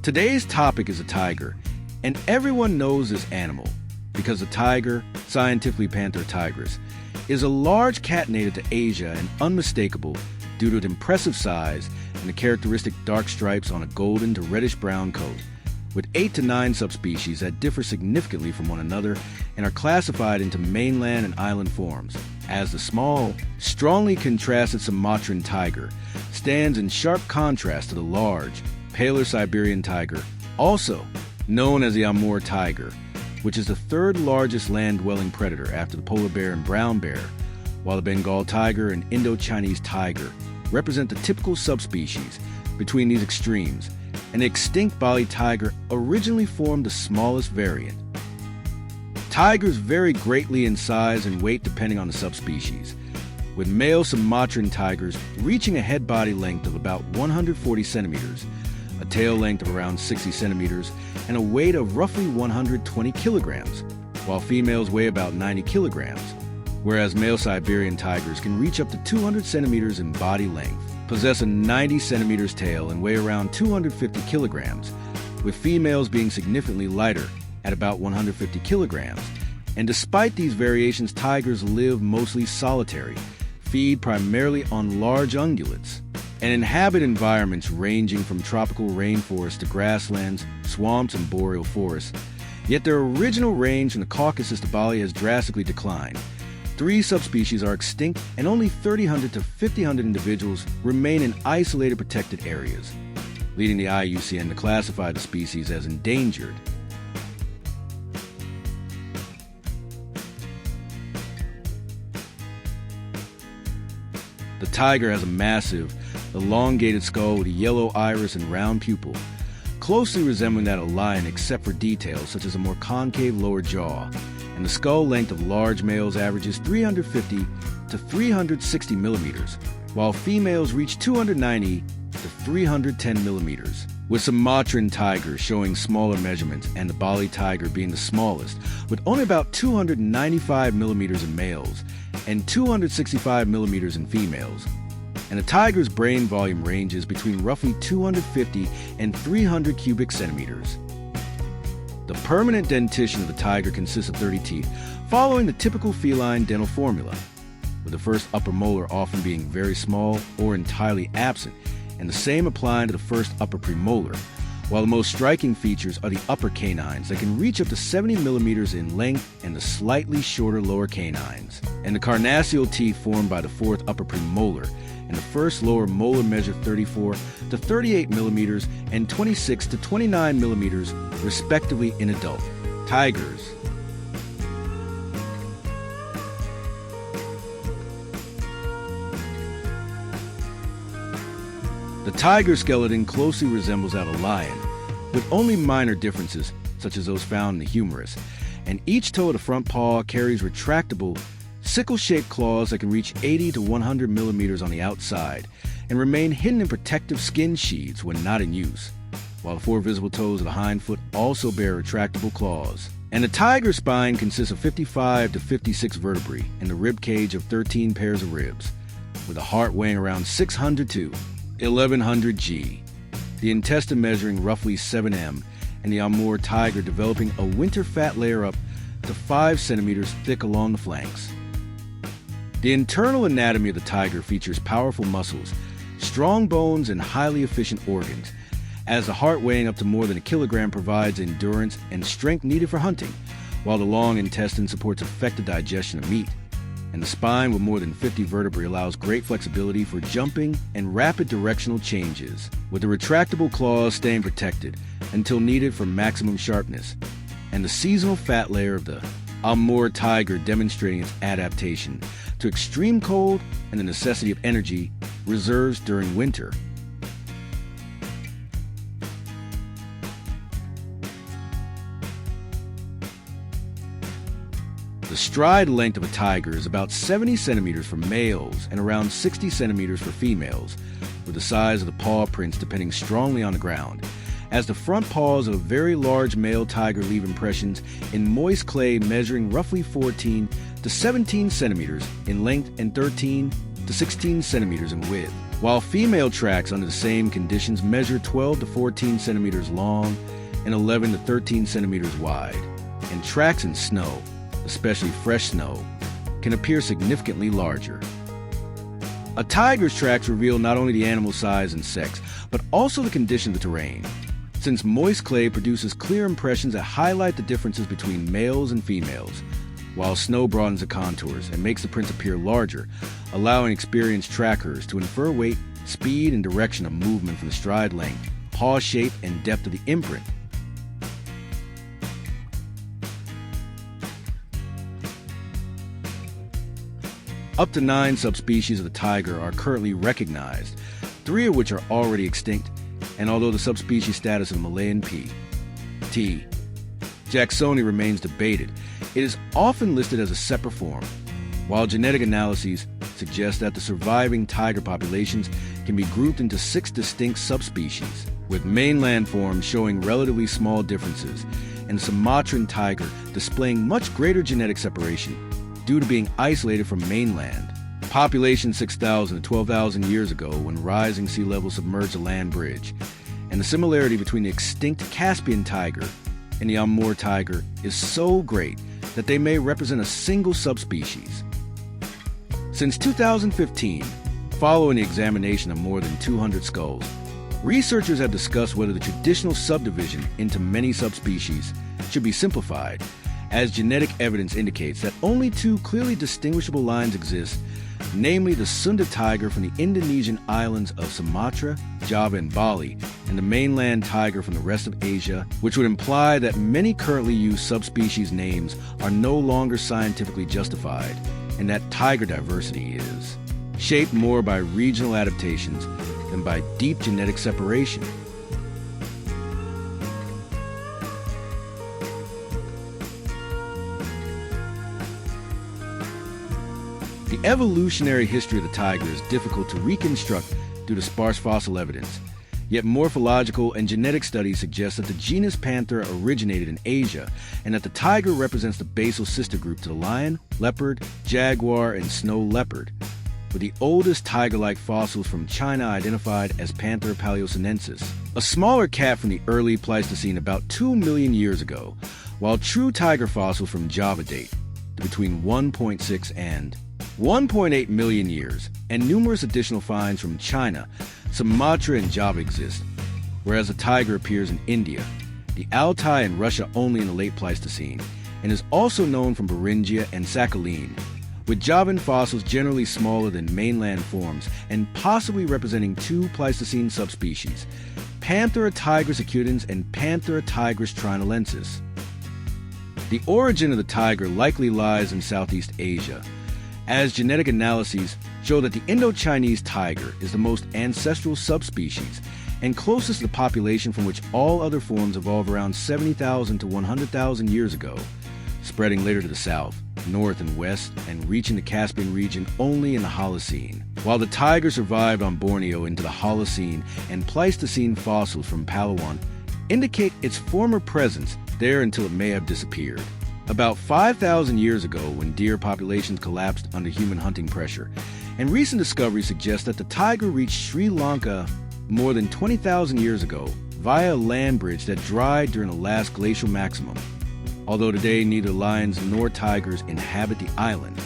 Today's topic is a tiger, and everyone knows this animal because the tiger, scientifically Panther tigris, is a large cat native to Asia and unmistakable due to its impressive size and the characteristic dark stripes on a golden to reddish-brown coat, with 8 to 9 subspecies that differ significantly from one another and are classified into mainland and island forms, as the small, strongly contrasted Sumatran tiger stands in sharp contrast to the large, paler Siberian tiger, also known as the Amur tiger, which is the third largest land-dwelling predator after the polar bear and brown bear, while the Bengal tiger and Indo-Chinese tiger represent the typical subspecies between these extremes, and the extinct Bali tiger originally formed the smallest variant. Tigers vary greatly in size and weight depending on the subspecies, with male Sumatran tigers reaching a head body length of about 140 centimeters, a tail length of around 60 centimeters, and a weight of roughly 120 kilograms, while females weigh about 90 kilograms, whereas male Siberian tigers can reach up to 200 centimeters in body length, possess a 90 centimeters tail, and weigh around 250 kilograms, with females being significantly lighter at about 150 kilograms. And despite these variations, tigers live mostly solitary, feed primarily on large ungulates, and inhabit environments ranging from tropical rainforests to grasslands, swamps, and boreal forests. Yet their original range from the Caucasus to Bali has drastically declined. 3 subspecies are extinct, and only 3,000 to 5,000 individuals remain in isolated protected areas, leading the IUCN to classify the species as endangered. The tiger has a massive, elongated skull with a yellow iris and round pupil, closely resembling that of a lion except for details such as a more concave lower jaw, and the skull length of large males averages 350 to 360 millimeters, while females reach 290 to 310 millimeters, with Sumatran tigers showing smaller measurements and the Bali tiger being the smallest, with only about 295 millimeters in males and 265 millimeters in females. And a tiger's brain volume ranges between roughly 250 and 300 cubic centimeters. The permanent dentition of the tiger consists of 30 teeth, following the typical feline dental formula, with the first upper molar often being very small or entirely absent, and the same applying to the first upper premolar, while the most striking features are the upper canines that can reach up to 70 millimeters in length and the slightly shorter lower canines, and the carnassial teeth formed by the fourth upper premolar, and the first lower molar measure 34 to 38 millimeters and 26 to 29 millimeters, respectively, in adult tigers. The tiger skeleton closely resembles that of a lion, with only minor differences, such as those found in the humerus, and each toe of the front paw carries retractable, sickle-shaped claws that can reach 80 to 100 millimeters on the outside and remain hidden in protective skin sheaths when not in use, while the 4 visible toes of the hind foot also bear retractable claws. And the tiger's spine consists of 55 to 56 vertebrae and the rib cage of 13 pairs of ribs, with the heart weighing around 600 to 1100 g, the intestine measuring roughly 7 m, and the Amur tiger developing a winter fat layer up to 5 centimeters thick along the flanks. The internal anatomy of the tiger features powerful muscles, strong bones, and highly efficient organs, as the heart weighing up to more than a kilogram provides endurance and strength needed for hunting, while the long intestine supports effective digestion of meat, and the spine with more than 50 vertebrae allows great flexibility for jumping and rapid directional changes, with the retractable claws staying protected until needed for maximum sharpness, and the seasonal fat layer of the Amur tiger demonstrating its adaptation to extreme cold and the necessity of energy reserves during winter. The stride length of a tiger is about 70 centimeters for males and around 60 centimeters for females, with the size of the paw prints depending strongly on the ground, as the front paws of a very large male tiger leave impressions in moist clay measuring roughly 14 to 17 centimeters in length and 13 to 16 centimeters in width. while female tracks under the same conditions measure 12 to 14 centimeters long and 11 to 13 centimeters wide, and tracks in snow, especially fresh snow, can appear significantly larger. A tiger's tracks reveal not only the animal's size and sex, but also the condition of the terrain, since moist clay produces clear impressions that highlight the differences between males and females, while snow broadens the contours and makes the prints appear larger, allowing experienced trackers to infer weight, speed, and direction of movement from the stride length, paw shape, and depth of the imprint. Up to 9 subspecies of the tiger are currently recognized, 3 of which are already extinct, and although the subspecies status of Malayan T. jacksoni remains debated, it is often listed as a separate form, while genetic analyses suggest that the surviving tiger populations can be grouped into 6 distinct subspecies, with mainland forms showing relatively small differences, and the Sumatran tiger displaying much greater genetic separation due to being isolated from mainland. Population 6,000 to 12,000 years ago when rising sea levels submerged the land bridge, and the similarity between the extinct Caspian tiger and the Amur tiger is so great that they may represent a single subspecies. Since 2015, following the examination of more than 200 skulls, researchers have discussed whether the traditional subdivision into many subspecies should be simplified, as genetic evidence indicates that only 2 clearly distinguishable lines exist, namely the Sunda tiger from the Indonesian islands of Sumatra, Java, and Bali, and the mainland tiger from the rest of Asia, which would imply that many currently used subspecies names are no longer scientifically justified, and that tiger diversity is shaped more by regional adaptations than by deep genetic separation. The evolutionary history of the tiger is difficult to reconstruct due to sparse fossil evidence, yet morphological and genetic studies suggest that the genus Panthera originated in Asia and that the tiger represents the basal sister group to the lion, leopard, jaguar, and snow leopard, with the oldest tiger-like fossils from China identified as Panthera paleosinensis, a smaller cat from the early Pleistocene about 2 million years ago, while true tiger fossils from Java date to between 1.6 and 1.8 million years, and numerous additional finds from China, Sumatra, and Java exist, whereas the tiger appears in India, the Altai, and Russia only in the late Pleistocene, and is also known from Beringia and Sakhalin, with Javan fossils generally smaller than mainland forms and possibly representing 2 Pleistocene subspecies, Panthera tigris acutans and Panthera tigris trinalensis. The origin of the tiger likely lies in Southeast Asia, as genetic analyses show that the Indo-Chinese tiger is the most ancestral subspecies and closest to the population from which all other forms evolved around 70,000 to 100,000 years ago, spreading later to the south, north, and west, and reaching the Caspian region only in the Holocene. While the tiger survived on Borneo into the Holocene, and Pleistocene fossils from Palawan indicate its former presence there until it may have disappeared. About 5,000 years ago, when deer populations collapsed under human hunting pressure, and recent discoveries suggest that the tiger reached Sri Lanka more than 20,000 years ago via a land bridge that dried during the last glacial maximum, although today neither lions nor tigers inhabit the island.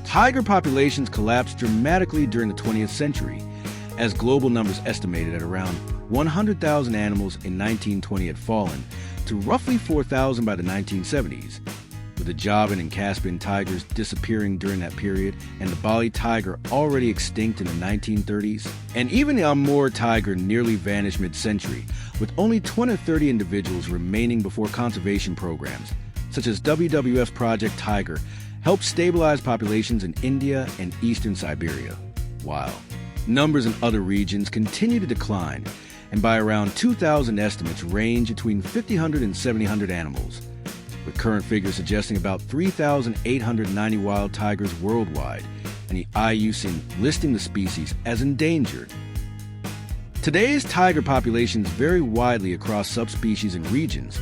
Tiger populations collapsed dramatically during the 20th century, as global numbers estimated at around 100,000 animals in 1920 had fallen to roughly 4,000 by the 1970s, with the Javan and Caspian tigers disappearing during that period and the Bali tiger already extinct in the 1930s, and even the Amur tiger nearly vanished mid-century, with only 20 or 30 individuals remaining before conservation programs, such as WWF's Project Tiger, helped stabilize populations in India and eastern Siberia, while numbers in other regions continue to decline, and by around 2,000 estimates range between 5,000 and 7,000 animals, with current figures suggesting about 3,890 wild tigers worldwide, and the IUCN listing the species as endangered. Today's tiger populations vary widely across subspecies and regions,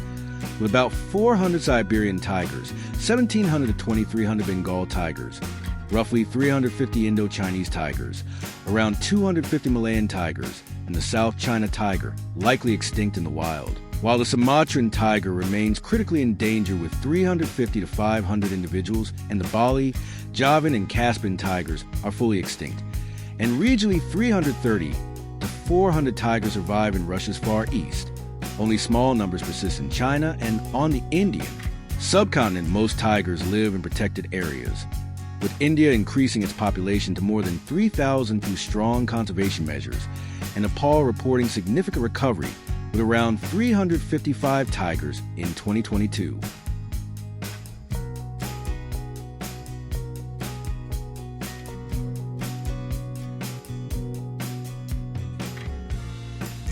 with about 400 Siberian tigers, 1,700 to 2,300 Bengal tigers, roughly 350 Indo-Chinese tigers, around 250 Malayan tigers, and the South China tiger, likely extinct in the wild. While the Sumatran tiger remains critically endangered with 350 to 500 individuals, and the Bali, Javan, and Caspian tigers are fully extinct. And regionally, 330 to 400 tigers survive in Russia's Far East. Only small numbers persist in China, and on the Indian subcontinent, most tigers live in protected areas, with India increasing its population to more than 3,000 through strong conservation measures, and Nepal reporting significant recovery with around 355 tigers in 2022.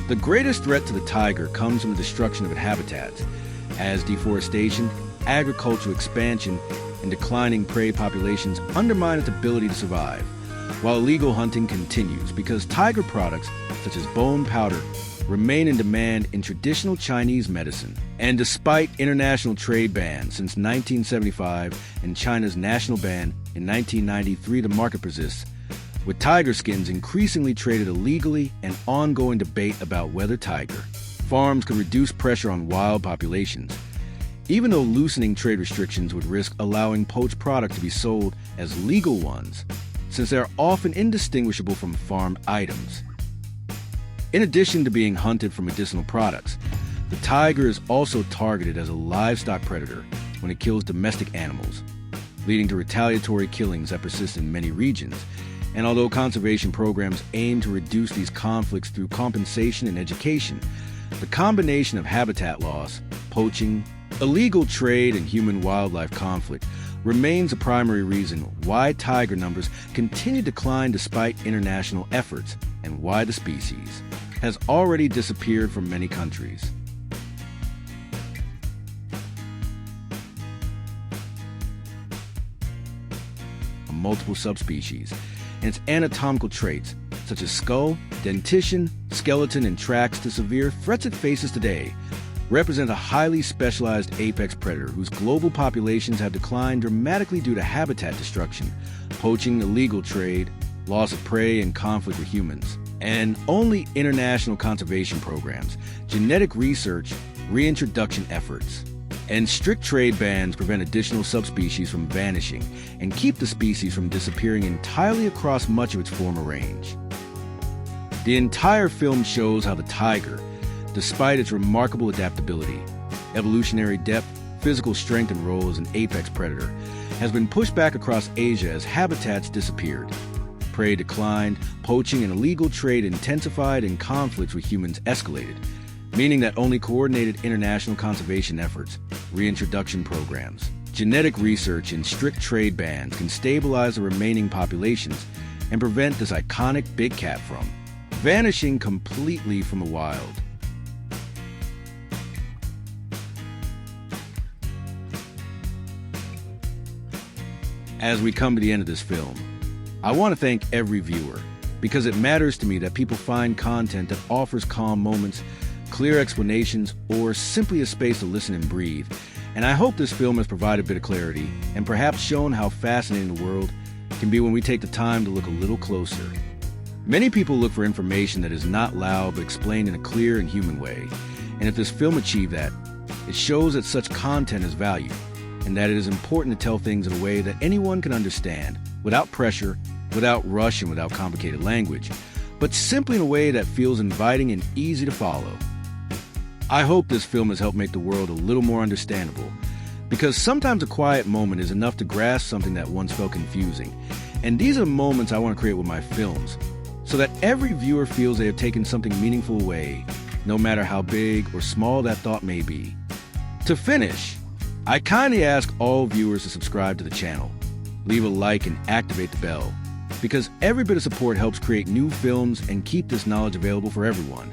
The greatest threat to the tiger comes from the destruction of its habitats, as deforestation, agricultural expansion, and declining prey populations undermine its ability to survive, while illegal hunting continues because tiger products, such as bone powder, remain in demand in traditional Chinese medicine. And despite international trade bans since 1975 and China's national ban in 1993, the market persists, with tiger skins increasingly traded illegally and ongoing debate about whether tiger farms could reduce pressure on wild populations, even though loosening trade restrictions would risk allowing poached product to be sold as legal ones, since they are often indistinguishable from farmed items. In addition to being hunted for medicinal products, the tiger is also targeted as a livestock predator when it kills domestic animals, leading to retaliatory killings that persist in many regions. And although conservation programs aim to reduce these conflicts through compensation and education, the combination of habitat loss, poaching, illegal trade, and human-wildlife conflict remains a primary reason why tiger numbers continue to decline despite international efforts, and why the species has already disappeared from many countries. Multiple subspecies, and its anatomical traits, such as skull, dentition, skeleton, and tracks to severe threats it faces today, represent a highly specialized apex predator whose global populations have declined dramatically due to habitat destruction, poaching, illegal trade, loss of prey, and conflict with humans. And only international conservation programs, genetic research, reintroduction efforts, and strict trade bans prevent additional subspecies from vanishing and keep the species from disappearing entirely across much of its former range. The entire film shows how the tiger, despite its remarkable adaptability, evolutionary depth, physical strength, and role as an apex predator, has been pushed back across Asia as habitats disappeared, prey declined, poaching and illegal trade intensified, and conflicts with humans escalated, meaning that only coordinated international conservation efforts, reintroduction programs, genetic research, and strict trade bans can stabilize the remaining populations and prevent this iconic big cat from vanishing completely from the wild. As we come to the end of this film, I want to thank every viewer, because it matters to me that people find content that offers calm moments, clear explanations, or simply a space to listen and breathe. And I hope this film has provided a bit of clarity and perhaps shown how fascinating the world can be when we take the time to look a little closer. Many people look for information that is not loud but explained in a clear and human way. And if this film achieved that, it shows that such content is valued and that it is important to tell things in a way that anyone can understand, without pressure, without rush, and without complicated language, but simply in a way that feels inviting and easy to follow. I hope this film has helped make the world a little more understandable, because sometimes a quiet moment is enough to grasp something that once felt confusing. And these are moments I want to create with my films, so that every viewer feels they have taken something meaningful away, no matter how big or small that thought may be. To finish, I kindly ask all viewers to subscribe to the channel, leave a like, and activate the bell, because every bit of support helps create new films and keep this knowledge available for everyone.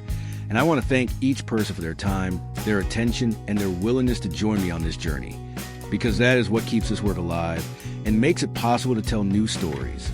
And I want to thank each person for their time, their attention, and their willingness to join me on this journey, because that is what keeps this work alive and makes it possible to tell new stories.